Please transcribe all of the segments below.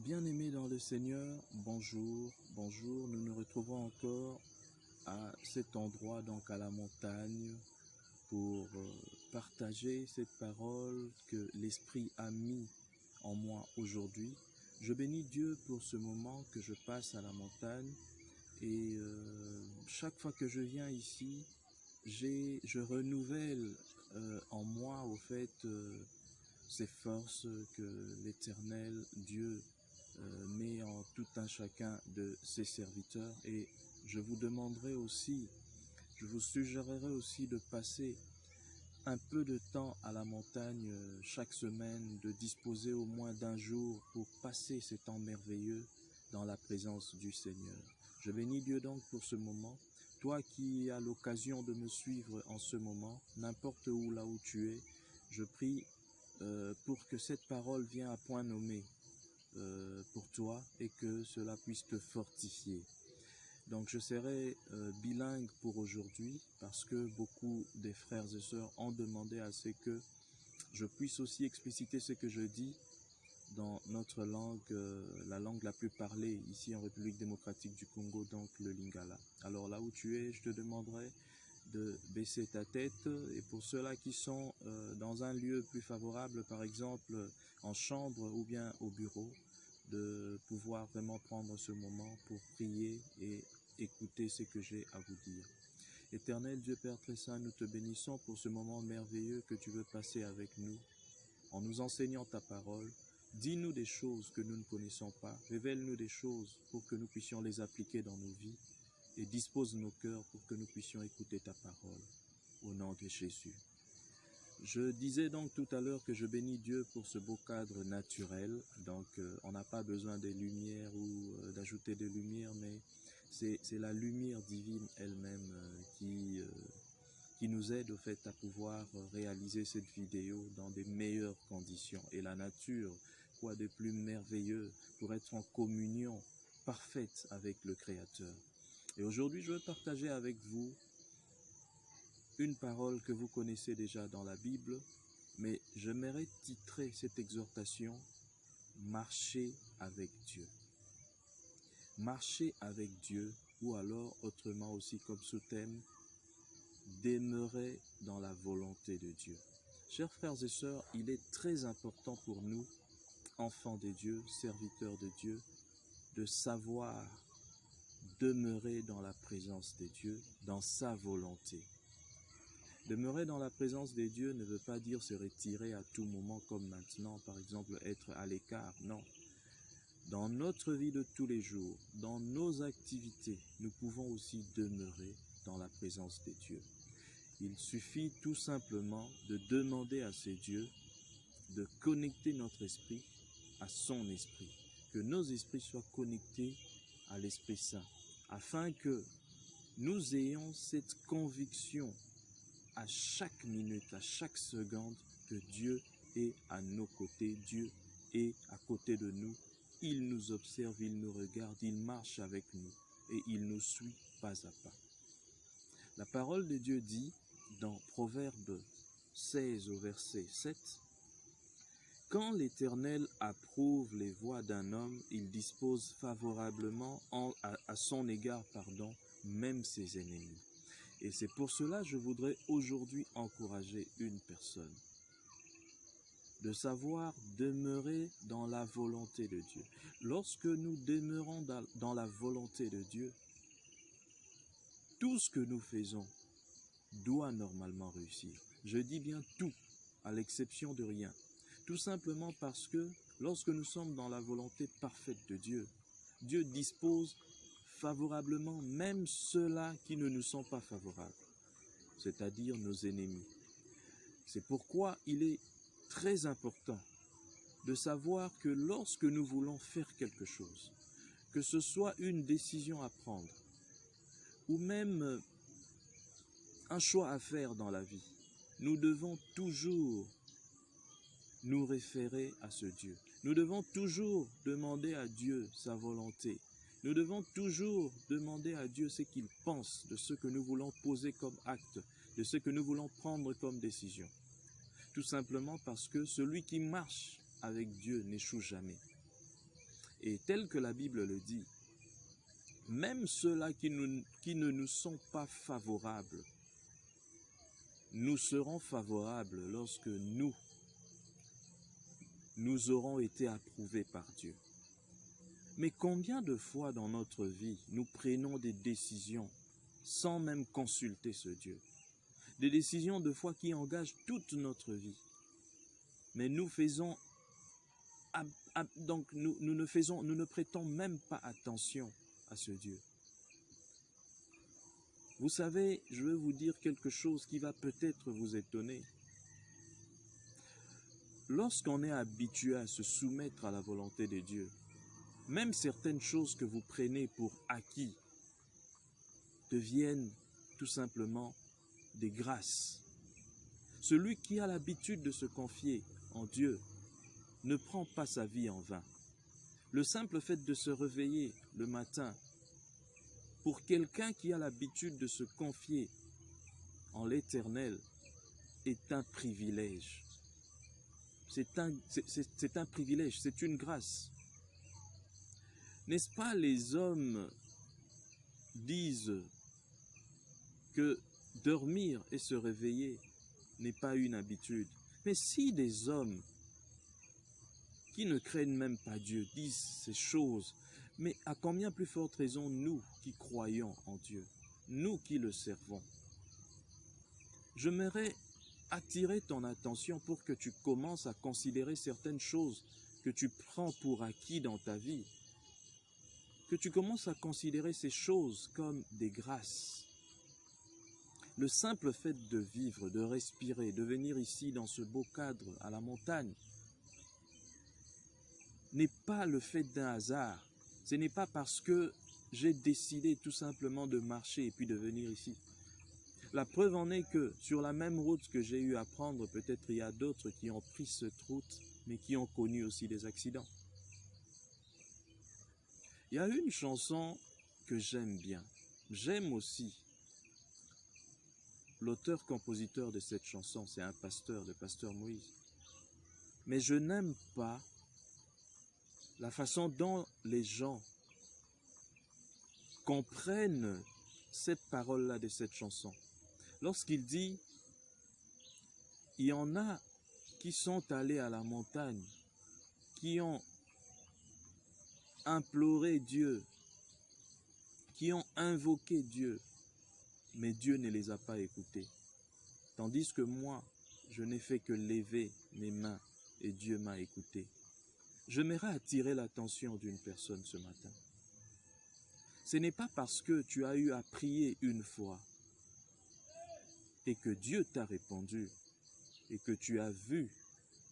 Bien-aimés dans le Seigneur, bonjour, bonjour. Nous nous retrouvons encore à cet endroit, donc à la montagne, pour partager cette parole que l'Esprit a mis en moi aujourd'hui. Je bénis Dieu pour ce moment que je passe à la montagne et chaque fois que je viens ici, je renouvelle en moi au fait ces forces que l'Éternel Dieu met en tout un chacun de ses serviteurs. Et je vous demanderai aussi, je vous suggérerai aussi de passer un peu de temps à la montagne chaque semaine, de disposer au moins d'un jour pour passer ces temps merveilleux dans la présence du Seigneur. Je bénis Dieu donc pour ce moment. Toi qui as l'occasion de me suivre en ce moment, n'importe où là où tu es, je prie pour que cette parole vienne à point nommé pour toi et que cela puisse te fortifier. Donc je serai bilingue pour aujourd'hui parce que beaucoup des frères et sœurs ont demandé à ce que je puisse aussi expliciter ce que je dis dans notre langue, la langue la plus parlée ici en République démocratique du Congo, donc le Lingala. Alors là où tu es, je te demanderai de baisser ta tête, et pour ceux-là qui sont dans un lieu plus favorable, par exemple en chambre ou bien au bureau, de pouvoir vraiment prendre ce moment pour prier et écouter ce que j'ai à vous dire. Éternel Dieu Père très saint, nous te bénissons pour ce moment merveilleux que tu veux passer avec nous, en nous enseignant ta parole. Dis-nous des choses que nous ne connaissons pas, révèle-nous des choses pour que nous puissions les appliquer dans nos vies, et dispose nos cœurs pour que nous puissions écouter ta parole. Au nom de Jésus. Je disais donc tout à l'heure que je bénis Dieu pour ce beau cadre naturel. Donc on n'a pas besoin des lumières ou d'ajouter des lumières, mais c'est la lumière divine elle-même qui nous aide au fait à pouvoir réaliser cette vidéo dans des meilleures conditions. Et la nature, quoi de plus merveilleux pour être en communion parfaite avec le Créateur. Et aujourd'hui, je veux partager avec vous une parole que vous connaissez déjà dans la Bible, mais j'aimerais titrer cette exhortation « Marcher avec Dieu ». Marcher avec Dieu, ou alors autrement aussi comme sous-thème « Demeurer dans la volonté de Dieu ». Chers frères et sœurs, il est très important pour nous, enfants de Dieu, serviteurs de Dieu, de savoir demeurer dans la présence de Dieu, dans sa volonté. Demeurer dans la présence de Dieu ne veut pas dire se retirer à tout moment comme maintenant, par exemple être à l'écart, non. Dans notre vie de tous les jours, dans nos activités, nous pouvons aussi demeurer dans la présence de Dieu. Il suffit tout simplement de demander à ces dieux de connecter notre esprit à son esprit, que nos esprits soient connectés à l'Esprit Saint, afin que nous ayons cette conviction à chaque minute, à chaque seconde, que Dieu est à nos côtés, Dieu est à côté de nous. Il nous observe, il nous regarde, il marche avec nous et il nous suit pas à pas. La parole de Dieu dit dans Proverbe 16 au verset 7, « Quand l'Éternel approuve les voies d'un homme, il dispose favorablement à son égard, même ses ennemis. » Et c'est pour cela que je voudrais aujourd'hui encourager une personne de savoir demeurer dans la volonté de Dieu. Lorsque nous demeurons dans la volonté de Dieu, tout ce que nous faisons doit normalement réussir. Je dis bien tout, à l'exception de rien. Tout simplement parce que lorsque nous sommes dans la volonté parfaite de Dieu, Dieu dispose favorablement même ceux-là qui ne nous sont pas favorables, c'est-à-dire nos ennemis. C'est pourquoi il est très important de savoir que lorsque nous voulons faire quelque chose, que ce soit une décision à prendre ou même un choix à faire dans la vie, nous devons toujours nous référer à ce Dieu. Nous devons toujours demander à Dieu sa volonté. Nous devons toujours demander à Dieu ce qu'il pense de ce que nous voulons poser comme acte, de ce que nous voulons prendre comme décision. Tout simplement parce que celui qui marche avec Dieu n'échoue jamais. Et tel que la Bible le dit, même ceux-là qui ne nous sont pas favorables, nous serons favorables lorsque nous aurons été approuvés par Dieu. Mais combien de fois dans notre vie, nous prenons des décisions sans même consulter ce Dieu? Des décisions de foi qui engagent toute notre vie. Mais nous faisons, donc nous ne prêtons même pas attention à ce Dieu. Vous savez, je vais vous dire quelque chose qui va peut-être vous étonner. Lorsqu'on est habitué à se soumettre à la volonté de Dieu, même certaines choses que vous prenez pour acquis deviennent tout simplement des grâces. Celui qui a l'habitude de se confier en Dieu ne prend pas sa vie en vain. Le simple fait de se réveiller le matin, pour quelqu'un qui a l'habitude de se confier en l'Éternel, est un privilège. C'est un privilège, c'est une grâce. N'est-ce pas, les hommes disent que dormir et se réveiller n'est pas une habitude. Mais si des hommes qui ne craignent même pas Dieu disent ces choses, mais à combien plus forte raison nous qui croyons en Dieu, nous qui le servons? J'aimerais attirer ton attention pour que tu commences à considérer certaines choses que tu prends pour acquis dans ta vie, que tu commences à considérer ces choses comme des grâces. Le simple fait de vivre, de respirer, de venir ici dans ce beau cadre à la montagne n'est pas le fait d'un hasard. Ce n'est pas parce que j'ai décidé tout simplement de marcher et puis de venir ici. La preuve en est que sur la même route que j'ai eu à prendre, peut-être il y a d'autres qui ont pris cette route, mais qui ont connu aussi des accidents. Il y a une chanson que j'aime bien. J'aime aussi l'auteur-compositeur de cette chanson, c'est un pasteur, le pasteur Moïse. Mais je n'aime pas la façon dont les gens comprennent cette parole-là de cette chanson. Lorsqu'il dit, il y en a qui sont allés à la montagne, qui ont imploré Dieu, qui ont invoqué Dieu, mais Dieu ne les a pas écoutés. Tandis que moi, je n'ai fait que lever mes mains et Dieu m'a écouté. J'aimerais attirer l'attention d'une personne ce matin. Ce n'est pas parce que tu as eu à prier une fois et que Dieu t'a répondu et que tu as vu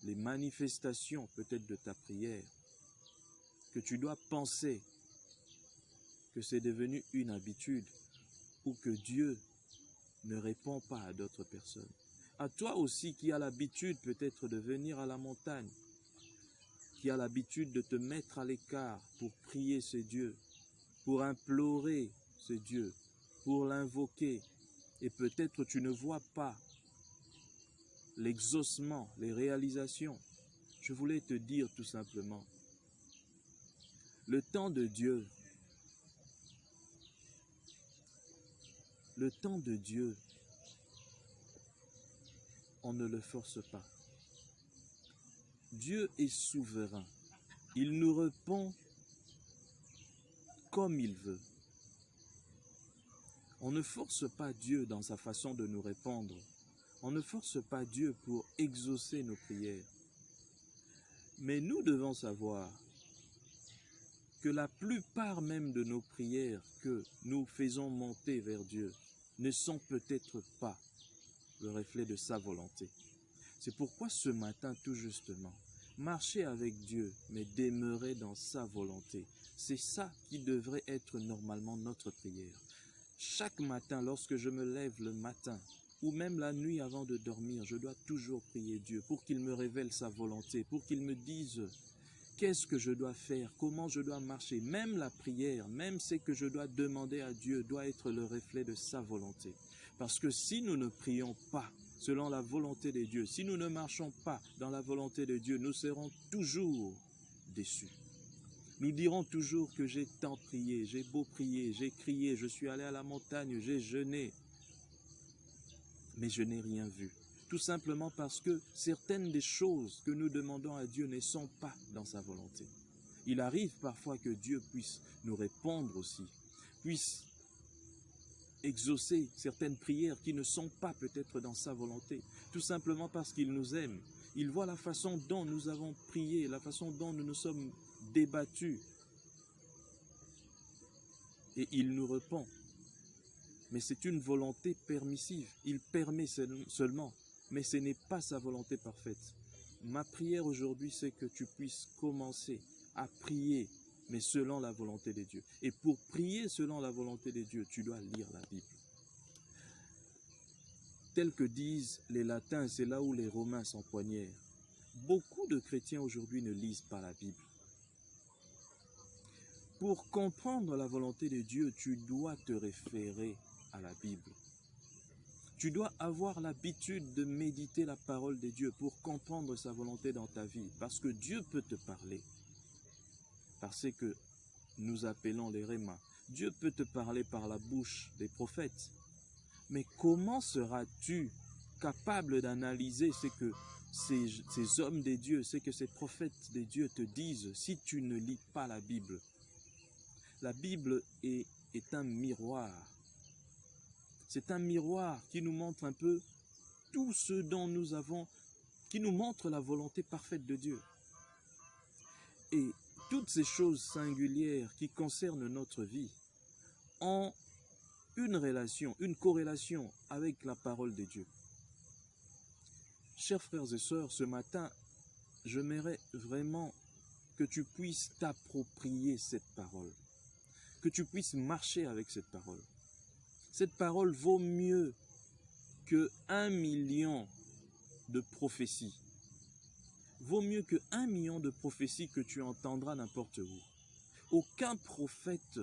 les manifestations peut-être de ta prière que tu dois penser que c'est devenu une habitude ou que Dieu ne répond pas à d'autres personnes. À toi aussi qui as l'habitude peut-être de venir à la montagne, qui as l'habitude de te mettre à l'écart pour prier ce Dieu, pour implorer ce Dieu, pour l'invoquer, et peut-être tu ne vois pas l'exaucement, les réalisations. Je voulais te dire tout simplement, le temps de Dieu, on ne le force pas. Dieu est souverain. Il nous répond comme il veut. On ne force pas Dieu dans sa façon de nous répondre. On ne force pas Dieu pour exaucer nos prières. Mais nous devons savoir que la plupart même de nos prières que nous faisons monter vers Dieu ne sont peut-être pas le reflet de sa volonté. C'est pourquoi ce matin, tout justement, marcher avec Dieu, mais demeurer dans sa volonté, c'est ça qui devrait être normalement notre prière. Chaque matin, lorsque je me lève le matin, ou même la nuit avant de dormir, je dois toujours prier Dieu pour qu'il me révèle sa volonté, pour qu'il me dise qu'est-ce que je dois faire, comment je dois marcher. Même la prière, même ce que je dois demander à Dieu doit être le reflet de sa volonté. Parce que si nous ne prions pas selon la volonté de Dieu, si nous ne marchons pas dans la volonté de Dieu, nous serons toujours déçus. Nous dirons toujours que j'ai tant prié, j'ai beau prier, j'ai crié, je suis allé à la montagne, j'ai jeûné, mais je n'ai rien vu. Tout simplement parce que certaines des choses que nous demandons à Dieu ne sont pas dans sa volonté. Il arrive parfois que Dieu puisse nous répondre aussi, puisse exaucer certaines prières qui ne sont pas peut-être dans sa volonté, tout simplement parce qu'il nous aime. Il voit la façon dont nous avons prié, la façon dont nous nous sommes débattus. Et il nous répond. Mais c'est une volonté permissive. Il permet seulement, mais ce n'est pas sa volonté parfaite. Ma prière aujourd'hui, c'est que tu puisses commencer à prier, mais selon la volonté de Dieu. Et pour prier selon la volonté de Dieu, tu dois lire la Bible. Tel que disent les latins, c'est là où les Romains s'empoignèrent. Beaucoup de chrétiens aujourd'hui ne lisent pas la Bible. Pour comprendre la volonté de Dieu, tu dois te référer à la Bible. Tu dois avoir l'habitude de méditer la parole de Dieu pour comprendre sa volonté dans ta vie. Parce que Dieu peut te parler. Parce que nous appelons les rémas. Dieu peut te parler par la bouche des prophètes. Mais comment seras-tu capable d'analyser ce que ces hommes de Dieu, ce que ces prophètes de Dieu te disent si tu ne lis pas la Bible? La Bible est un miroir. C'est un miroir qui nous montre un peu tout ce dont nous avons, qui nous montre la volonté parfaite de Dieu. Et toutes ces choses singulières qui concernent notre vie ont une relation, une corrélation avec la parole de Dieu. Chers frères et sœurs, ce matin, j'aimerais vraiment que tu puisses t'approprier cette parole, que tu puisses marcher avec cette parole. Cette parole vaut mieux que 1 million de prophéties. Vaut mieux que 1 million de prophéties que tu entendras n'importe où. Aucun prophète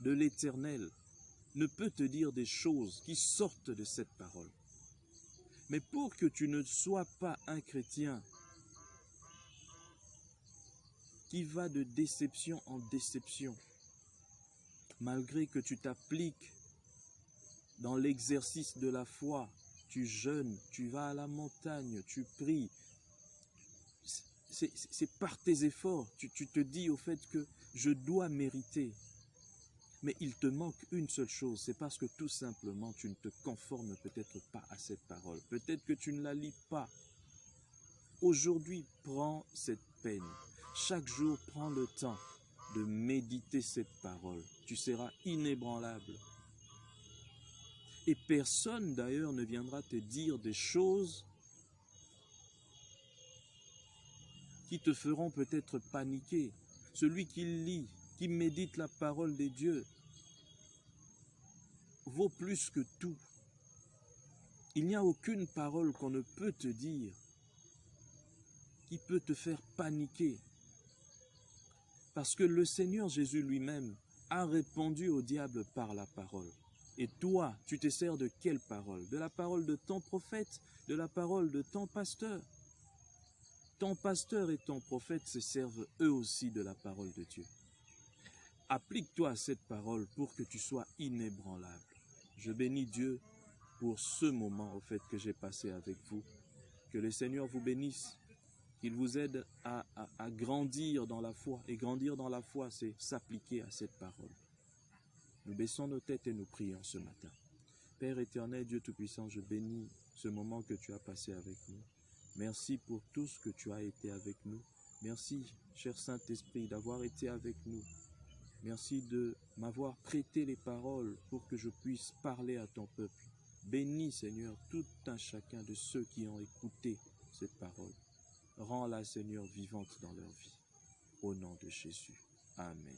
de l'Éternel ne peut te dire des choses qui sortent de cette parole. Mais pour que tu ne sois pas un chrétien qui va de déception en déception, malgré que tu t'appliques dans l'exercice de la foi, tu jeûnes, tu vas à la montagne, tu pries, c'est par tes efforts, tu te dis au fait que je dois mériter. Mais il te manque une seule chose, c'est parce que tout simplement tu ne te conformes peut-être pas à cette parole. Peut-être que tu ne la lis pas. Aujourd'hui, prends cette peine. Chaque jour, prends le temps de méditer cette parole. Tu seras inébranlable. Et personne d'ailleurs ne viendra te dire des choses qui te feront peut-être paniquer. Celui qui lit, qui médite la parole de Dieu, vaut plus que tout. Il n'y a aucune parole qu'on ne peut te dire qui peut te faire paniquer. Parce que le Seigneur Jésus lui-même a répondu au diable par la parole. Et toi, tu te sers de quelle parole? De la parole de ton prophète, de la parole de ton pasteur. Ton pasteur et ton prophète se servent eux aussi de la parole de Dieu. Applique-toi à cette parole pour que tu sois inébranlable. Je bénis Dieu pour ce moment au fait que j'ai passé avec vous. Que le Seigneur vous bénisse, qu'il vous aide à grandir dans la foi. Et grandir dans la foi, c'est s'appliquer à cette parole. Nous baissons nos têtes et nous prions ce matin. Père éternel, Dieu Tout-Puissant, je bénis ce moment que tu as passé avec nous. Merci pour tout ce que tu as été avec nous. Merci, cher Saint-Esprit, d'avoir été avec nous. Merci de m'avoir prêté les paroles pour que je puisse parler à ton peuple. Bénis, Seigneur, tout un chacun de ceux qui ont écouté cette parole. Rends-la, Seigneur, vivante dans leur vie. Au nom de Jésus. Amen.